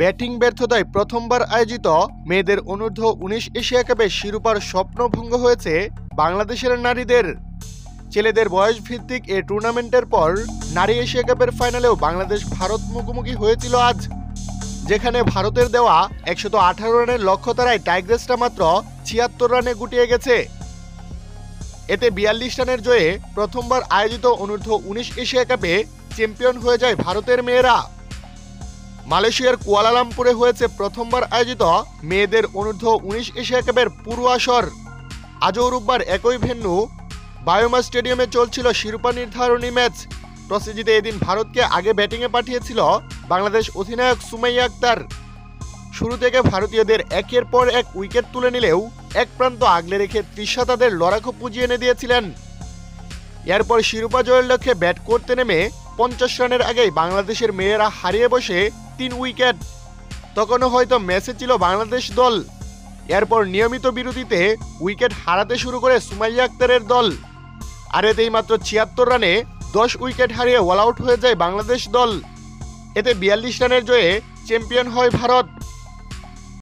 Batting ব্যর্থতায় প্রথমবার আয়োজিত মেয়েদের অনূর্ধ্ব ১৯ এশিয়া কাপে শিরোপার স্বপ্নভঙ্গ হয়েছে বাংলাদেশের নারীদের। ছেলেদের বয়সভিত্তিক এ টুর্নামেন্টের পর নারী এশিয়া কাপের ফাইনালেও বাংলাদেশ ভারত মুখোমুখি হয়েছিল আজ, যেখানে ভারতের দেওয়া ১১৮ রানের লক্ষ্য তাড়ায় টাইগ্রেসরা মাত্র ৭৬ রানে গুটিয়ে গেছে। এতে ৪২ রানের জয়ে প্রথমবার আয়োজিত অনূর্ধ্ব ১৯ এশিয়া কাপে চ্যাম্পিয়ন হয়ে যায় ভারতের মেয়েরা। মালয়েশিয়ার কুয়ালালামপুরে হয়েছে প্রথমবার আয়োজিত মেয়েদের অনূর্ধ্ব ১৯ এশিয়া কাপের পুরো আসর। আজও রোববার একই ভেন্যু বায়োমা স্টেডিয়ামে চলছিল শিরোপা নির্ধারণী ম্যাচ। টসে জিতে এদিন ভারতকে আগে ব্যাটিংয়ে পাঠিয়েছিল বাংলাদেশ অধিনায়ক সুমাইয়া আক্তার। শুরু থেকে ভারতীয়দের একের পর এক উইকেট তুলে নিলেও এক প্রান্ত আগলে রেখে তৃষা তাদের লড়াকু পুঁজি এনে দিয়েছিলেন। এরপর শিরোপা জয়ের লক্ষ্যে ব্যাট করতে নেমে ৫০ রানের আগেই বাংলাদেশের মেয়েরা হারিয়ে বসে ৩ উইকেট। তখনও হয়তো ম্যাচে ছিল বাংলাদেশ দল। এরপর নিয়মিত বিরতিতে উইকেট হারাতে শুরু করে সুমাইয়া আক্তারের দল, আর এতেই মাত্র ৭৬ রানে ১০ উইকেট হারিয়ে অল আউট হয়ে যায় বাংলাদেশ দল। এতে ৪২ রানের জয়ে চ্যাম্পিয়ন হয় ভারত।